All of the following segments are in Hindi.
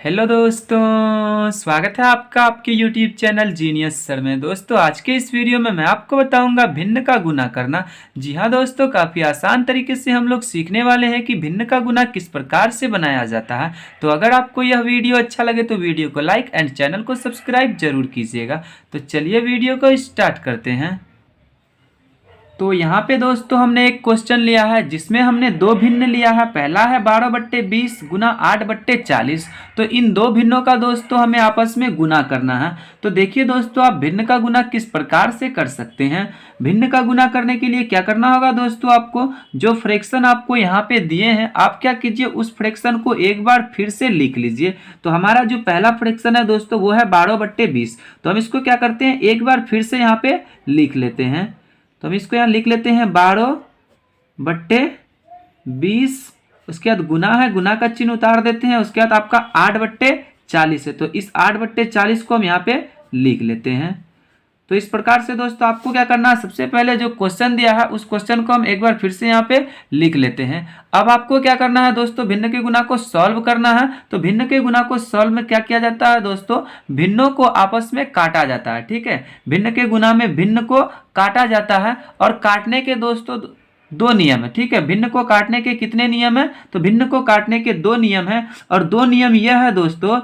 हेलो दोस्तों, स्वागत है आपका आपके यूट्यूब चैनल जीनियस सर में। दोस्तों आज के इस वीडियो में मैं आपको बताऊंगा भिन्न का गुना करना। जी हाँ दोस्तों, काफ़ी आसान तरीके से हम लोग सीखने वाले हैं कि भिन्न का गुना किस प्रकार से बनाया जाता है। तो अगर आपको यह वीडियो अच्छा लगे तो वीडियो को लाइक एंड चैनल को सब्सक्राइब जरूर कीजिएगा। तो चलिए वीडियो को स्टार्ट करते हैं। तो यहाँ पे दोस्तों हमने एक क्वेश्चन लिया है जिसमें हमने दो भिन्न लिया है। पहला है 12/20 गुना 8/40। तो इन दो भिन्नों का दोस्तों हमें आपस में गुना करना है। तो देखिए दोस्तों, आप भिन्न का गुना किस प्रकार से कर सकते हैं। भिन्न का गुना करने के लिए क्या करना होगा दोस्तों, आपको जो फ्रैक्शन आपको यहाँ पे दिए हैं, आप क्या कीजिए उस फ्रैक्शन को एक बार फिर से लिख लीजिए। तो हमारा जो पहला फ्रैक्शन है दोस्तों वो है 12/20। तो हम इसको क्या करते हैं, एक बार फिर से यहाँ पे लिख लेते हैं। तो हम इसको यहाँ लिख लेते हैं 12/20। उसके बाद गुना है, गुना का चिन्ह उतार देते हैं। उसके बाद आपका 8/40 है। तो इस 8/40 को हम यहाँ पे लिख लेते हैं। तो इस प्रकार से दोस्तों आपको क्या करना है, सबसे पहले जो क्वेश्चन दिया है उस क्वेश्चन को हम एक बार फिर से यहाँ पे लिख लेते हैं। अब आपको क्या करना है दोस्तों, भिन्न के गुना को सॉल्व करना है। तो भिन्न के गुना को सॉल्व में क्या किया जाता है दोस्तों, भिन्नों को आपस में काटा जाता है। ठीक है, भिन्न के गुना में भिन्न को काटा जाता है। और काटने के दोस्तों दो नियम है। ठीक है, भिन्न को काटने के कितने नियम है, तो भिन्न को काटने के दो नियम है। और दो नियम यह है दोस्तों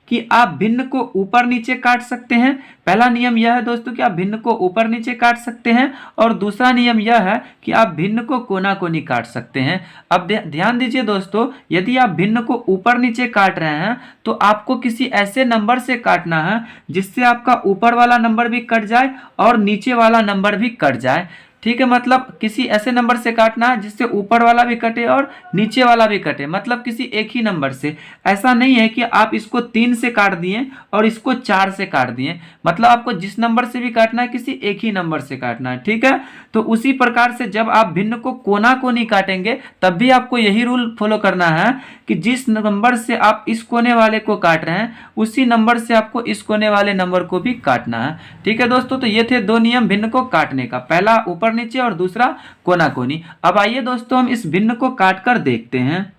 कि आप भिन्न को ऊपर नीचे काट सकते हैं। पहला नियम यह है दोस्तों कि आप भिन्न को ऊपर नीचे काट सकते हैं। और दूसरा नियम यह है कि आप भिन्न को कोना कोनी काट सकते हैं। अब ध्यान दीजिए दोस्तों, यदि आप भिन्न को ऊपर नीचे काट रहे हैं तो आपको किसी ऐसे नंबर से काटना है जिससे आपका ऊपर वाला नंबर भी कट जाए और नीचे वाला नंबर भी कट जाए। ठीक है, मतलब किसी ऐसे नंबर से काटना है जिससे ऊपर वाला भी कटे और नीचे वाला भी कटे, मतलब किसी एक ही नंबर से। ऐसा नहीं है कि आप इसको 3 से काट दिए और इसको 4 से काट दिए, मतलब आपको जिस नंबर से भी काटना है किसी एक ही नंबर से काटना है। ठीक है, तो उसी प्रकार से जब आप भिन्न को कोना कोनी काटेंगे तब भी आपको यही रूल फॉलो करना है कि जिस नंबर से आप इस कोने वाले को काट रहे हैं उसी नंबर से आपको इस कोने वाले नंबर को भी काटना है। ठीक है दोस्तों, तो ये थे दो नियम भिन्न को काटने का, पहला ऊपर नीचे और दूसरा कोना कोनी। अब आइए दोस्तों हम इस भिन्न को काट कर देखते हैं।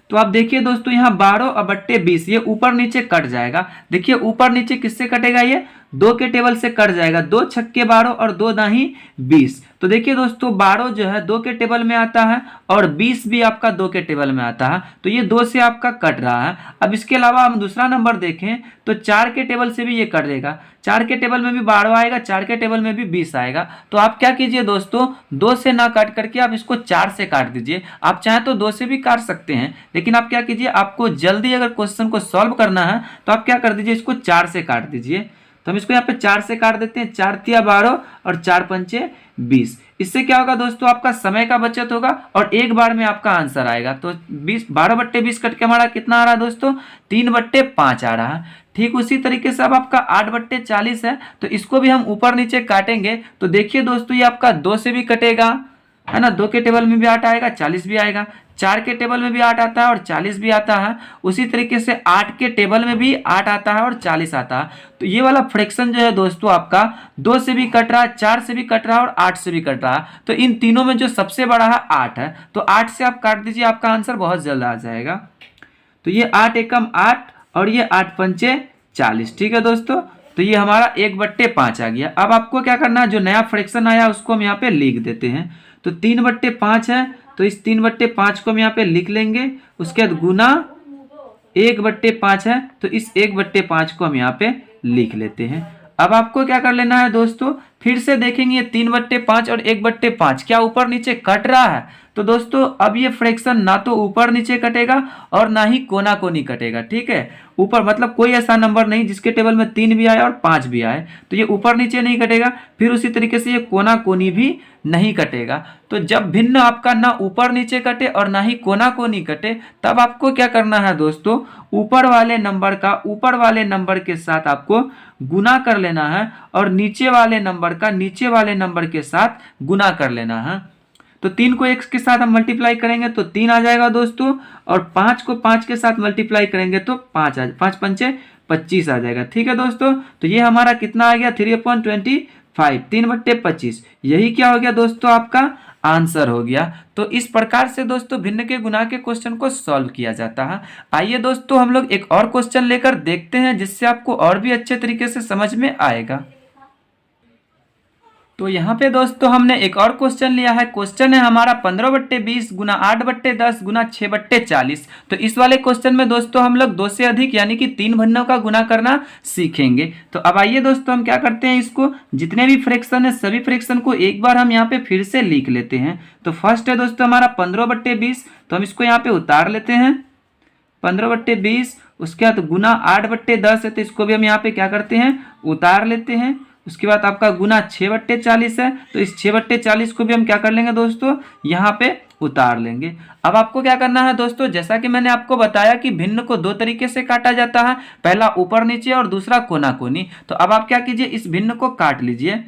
तो आप देखिए दोस्तों, यहाँ 12/20 ये ऊपर नीचे कट जाएगा। देखिए ऊपर नीचे किससे कटेगा, ये 2 के टेबल से कट जाएगा। 2 छक्के 12 और 2 दाही 20। तो देखिए दोस्तों 12 जो है 2 के टेबल में आता है और 20 भी आपका 2 के टेबल में आता है। तो ये 2 से आपका कट रहा है। अब इसके अलावा हम दूसरा नंबर देखें तो 4 के टेबल से भी ये कट देगा। 4 के टेबल में भी 12 आएगा, 4 के टेबल में भी 20 आएगा। तो आप क्या कीजिए दोस्तों, 2 से ना काट करके आप इसको 4 से काट दीजिए। आप चाहें तो 2 से भी काट सकते हैं, लेकिन आप क्या कीजिए, आपको जल्दी अगर क्वेश्चन को सॉल्व करना है तो आप क्या कर दीजिए, इसको 4 से काट दीजिए। तो हम इसको यहाँ पे 4 से काट देते हैं। 4 तिया 12 और 4 पंचे 20। इससे क्या होगा दोस्तों, आपका समय का बचत होगा और एक बार में आपका आंसर आएगा। तो 12/20 कट के हमारा कितना आ रहा है दोस्तों, 3/5 आ रहा है। ठीक उसी तरीके से अब आपका 8/40 है, तो इसको भी हम ऊपर नीचे काटेंगे। तो देखिए दोस्तों, ये आपका 2 से भी कटेगा, है ना। 2 के टेबल में भी 8 आएगा, 40 भी आएगा। 4 के टेबल में भी 8 आता है और 40 भी आता है। उसी तरीके से 8 के टेबल में भी 8 आता है और 40 आता है। तो ये वाला फ्रैक्शन जो है दोस्तों आपका 2 से भी कट रहा है, 4 से भी कट रहा है और 8 से भी कट रहा है। तो इन तीनों में जो सबसे बड़ा है 8 है। तो 8 से आप काट दीजिए, आपका आंसर बहुत जल्द आ जाएगा। तो ये 8 एकम 8 और ये 8 पंचे 40। ठीक है दोस्तों, तो ये हमारा 1/5 आ गया। अब आपको क्या करना है, जो नया फ्रैक्शन आया उसको हम यहाँ पे लिख देते हैं। तो 3/5 है, तो इस 3/5 को हम यहाँ पे लिख लेंगे। उसके बाद गुना 1/5 है, तो इस 1/5 को हम यहाँ पे लिख लेते हैं। अब आपको क्या कर लेना है दोस्तों, फिर से देखेंगे 3/5 और 1/5 क्या ऊपर नीचे कट रहा है। तो दोस्तों अब ये फ्रैक्शन ना तो ऊपर नीचे कटेगा और ना ही कोना कोनी कटेगा। ठीक है, ऊपर मतलब कोई ऐसा नंबर नहीं जिसके टेबल में 3 भी आए और 5 भी आए, तो ये ऊपर नीचे नहीं कटेगा। फिर उसी तरीके से ये कोना कोनी भी नहीं कटेगा। तो जब भिन्न आपका ना ऊपर नीचे कटे और ना ही कोना कोनी कटे, तब आपको क्या करना है दोस्तों, ऊपर वाले नंबर का ऊपर वाले नंबर के साथ आपको गुना कर लेना है और नीचे वाले नंबर का नीचे वाले नंबर के साथ गुना कर लेना है। तो 3 को 1 के साथ हम मल्टीप्लाई करेंगे तो 3 आ जाएगा दोस्तों, और 5 को 5 के साथ मल्टीप्लाई करेंगे तो 5 पंचे 25 आ जाएगा। ठीक है दोस्तों, तो ये हमारा कितना आ गया, 3/25, 3/25। यही क्या हो गया दोस्तों, आपका आंसर हो गया। तो इस प्रकार से दोस्तों भिन्न के गुना के क्वेश्चन को सॉल्व किया जाता है। आइए दोस्तों हम लोग एक और क्वेश्चन लेकर देखते हैं, जिससे आपको और भी अच्छे तरीके से समझ में आएगा। तो यहाँ पे दोस्तों हमने एक और क्वेश्चन लिया है। क्वेश्चन है हमारा 15/20 गुना 8/10 गुना 6/40। तो इस वाले क्वेश्चन में दोस्तों हम लोग 2 से अधिक यानी कि 3 भिन्नों का गुना करना सीखेंगे। तो अब आइए दोस्तों हम क्या करते हैं, इसको जितने भी फ्रैक्शन है सभी फ्रैक्शन को एक बार हम यहाँ पे फिर से लिख लेते हैं। तो फर्स्ट है दोस्तों हमारा 15/20, तो हम इसको यहाँ पे उतार लेते हैं 15/20। उसके बाद गुना 8/10 है, तो इसको भी हम यहाँ पे क्या करते हैं, उतार लेते हैं। उसके बाद आपका गुना 6/40 है, तो इस 6/40 को भी हम क्या कर लेंगे दोस्तों, यहाँ पे उतार लेंगे। अब आपको क्या करना है दोस्तों, जैसा कि मैंने आपको बताया कि भिन्न को 2 तरीके से काटा जाता है, पहला ऊपर नीचे और दूसरा कोना कोनी। तो अब आप क्या कीजिए, इस भिन्न को काट लीजिए।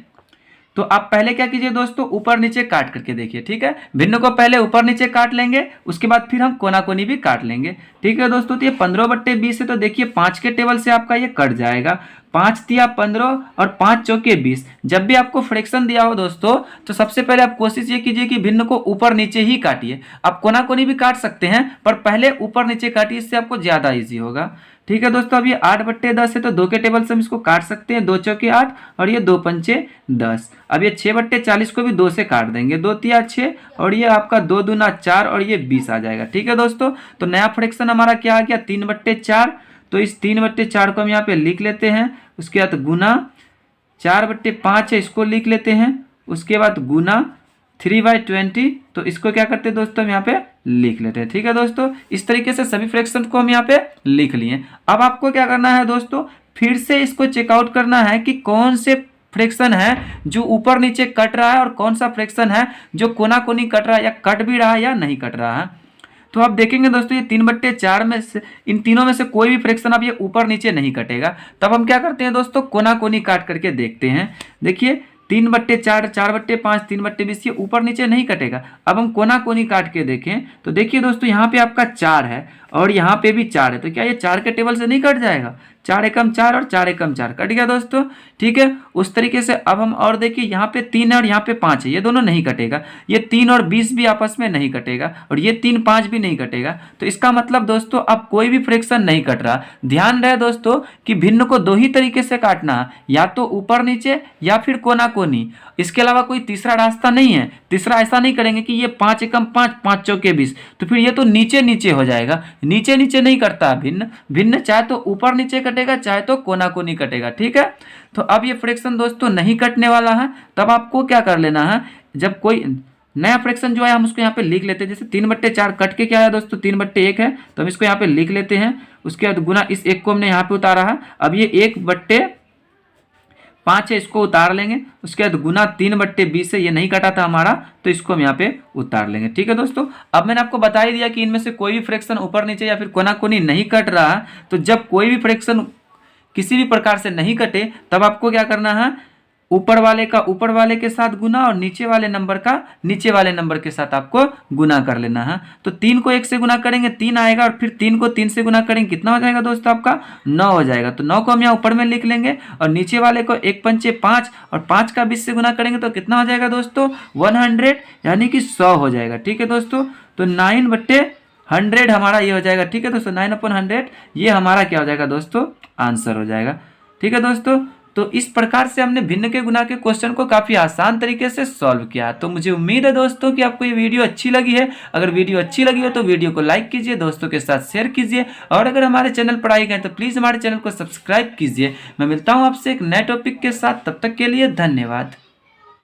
तो आप पहले क्या कीजिए दोस्तों, ऊपर नीचे काट करके देखिए, ठीक है। भिन्न को पहले ऊपर नीचे काट लेंगे, उसके बाद फिर हम कोना कोनी भी काट लेंगे, ठीक है दोस्तों। तो ये 15/20 है, तो देखिए 5 के टेबल से आपका ये कट जाएगा। 5 तिया 15 और 5 चौके 20। जब भी आपको फ्रैक्शन दिया हो दोस्तों, तो सबसे पहले आप कोशिश ये कीजिए कि भिन्न को ऊपर नीचे ही काटिए। आप कोना कोनी भी काट सकते हैं, पर पहले ऊपर नीचे काटिए, इससे आपको ज्यादा ईजी होगा, ठीक है दोस्तों। अब ये 8/10 है, तो 2 के टेबल से हम इसको काट सकते हैं, 2 चौके 8 और ये 2 पंचे 10। अब ये 6/40 को भी 2 से काट देंगे, 2 तिया 6 और ये आपका 2 दूना 4 और ये 20 आ जाएगा, ठीक है दोस्तों। तो नया फ्रैक्शन हमारा क्या आ गया, 3/4। तो इस 3/4 को हम यहाँ पे लिख लेते हैं। उसके बाद गुना 4/5 है, इसको लिख लेते हैं। उसके बाद गुना 3/20, तो इसको क्या करते हैं दोस्तों, हम यहाँ पे लिख लेते हैं, ठीक है दोस्तों। इस तरीके से सभी फ्रैक्शन को हम यहाँ पे लिख लिए। अब आपको क्या करना है दोस्तों, फिर से इसको चेकआउट करना है कि कौन से फ्रैक्शन है जो ऊपर नीचे कट रहा है और कौन सा फ्रैक्शन है जो कोना कोनी कट रहा है, या कट भी रहा है या नहीं कट रहा है। तो आप देखेंगे दोस्तों, ये 3/4 में से इन तीनों में से कोई भी फ्रैक्शन अब ये ऊपर नीचे नहीं कटेगा। तब हम क्या करते हैं दोस्तों, कोना कोनी काट करके देखते हैं। देखिए 3/4, 4/5, 3/20 ये ऊपर नीचे नहीं कटेगा। अब हम कोना कोनी काट के देखें, तो देखिए दोस्तों यहाँ पे आपका 4 है और यहाँ पे भी 4 है, तो क्या ये 4 के टेबल से नहीं कट जाएगा। 4 एकम 4 और 4 एकम 4 कट गया दोस्तों, ठीक है। उस तरीके से अब हम और देखिए, यहाँ पे 3 है और यहाँ पे 5 है, ये दोनों नहीं कटेगा। ये 3 और 20 भी आपस में नहीं कटेगा और ये 3 5 भी नहीं कटेगा। तो इसका मतलब दोस्तों अब कोई भी फ्रैक्शन नहीं कट रहा। ध्यान रहे दोस्तों कि भिन्न को 2 ही तरीके से काटना है, या तो ऊपर नीचे या फिर कोना कोनी। इसके अलावा कोई तीसरा रास्ता नहीं है। तीसरा ऐसा नहीं करेंगे कि ये 5 एकम 5, 5 चौके 20, तो फिर ये तो नीचे नीचे हो जाएगा। नीचे नीचे नहीं करता भिन्न, भिन्न चाहे तो ऊपर नीचे कटेगा चाहे तो कोना कोनी कटेगा, ठीक है। तो अब ये फ्रैक्शन दोस्तों नहीं कटने वाला है। तब आपको क्या कर लेना है, जब कोई नया फ्रैक्शन जो है हम उसको यहाँ पे लिख लेते हैं। जैसे 3/4 कट के क्या है दोस्तों, 3/1 है, तो हम इसको यहाँ पे लिख लेते हैं। उसके बाद गुना इस 1 को हमने यहाँ पे उतारा है। अब ये 1/5 है, इसको उतार लेंगे। उसके बाद गुना 3/20 है, ये नहीं कटा था हमारा, तो इसको हम यहाँ पे उतार लेंगे, ठीक है दोस्तों। अब मैंने आपको बता ही दिया कि इनमें से कोई भी फ्रैक्शन ऊपर नीचे या फिर कोना कोनी नहीं कट रहा है। तो जब कोई भी फ्रैक्शन किसी भी प्रकार से नहीं कटे, तब आपको क्या करना है, ऊपर वाले का ऊपर वाले के साथ गुना और नीचे वाले नंबर का नीचे वाले नंबर के साथ आपको गुना कर लेना है। तो 3 को 1 से गुना करेंगे 3 आएगा, और फिर 3 को 3 से गुना करेंगे कितना हो जाएगा दोस्तों, आपका 9 हो जाएगा। तो 9 को हम यहाँ ऊपर में लिख लेंगे और नीचे वाले को 1 पंचे 5 और 5 का 20 से गुना करेंगे तो कितना हो जाएगा दोस्तों, 100, यानी कि 100 हो जाएगा, ठीक है दोस्तों। तो 9/100 हमारा ये हो जाएगा, ठीक है दोस्तों। 9/100 ये हमारा क्या हो जाएगा दोस्तों, आंसर हो जाएगा, ठीक है दोस्तों। तो इस प्रकार से हमने भिन्न के गुना के क्वेश्चन को काफी आसान तरीके से सॉल्व किया। तो मुझे उम्मीद है दोस्तों कि आपको ये वीडियो अच्छी लगी है। अगर वीडियो अच्छी लगी हो तो वीडियो को लाइक कीजिए, दोस्तों के साथ शेयर कीजिए, और अगर हमारे चैनल पर आए गए तो प्लीज हमारे चैनल को सब्सक्राइब कीजिए। मैं मिलता हूँ आपसे एक नए टॉपिक के साथ, तब तक के लिए धन्यवाद।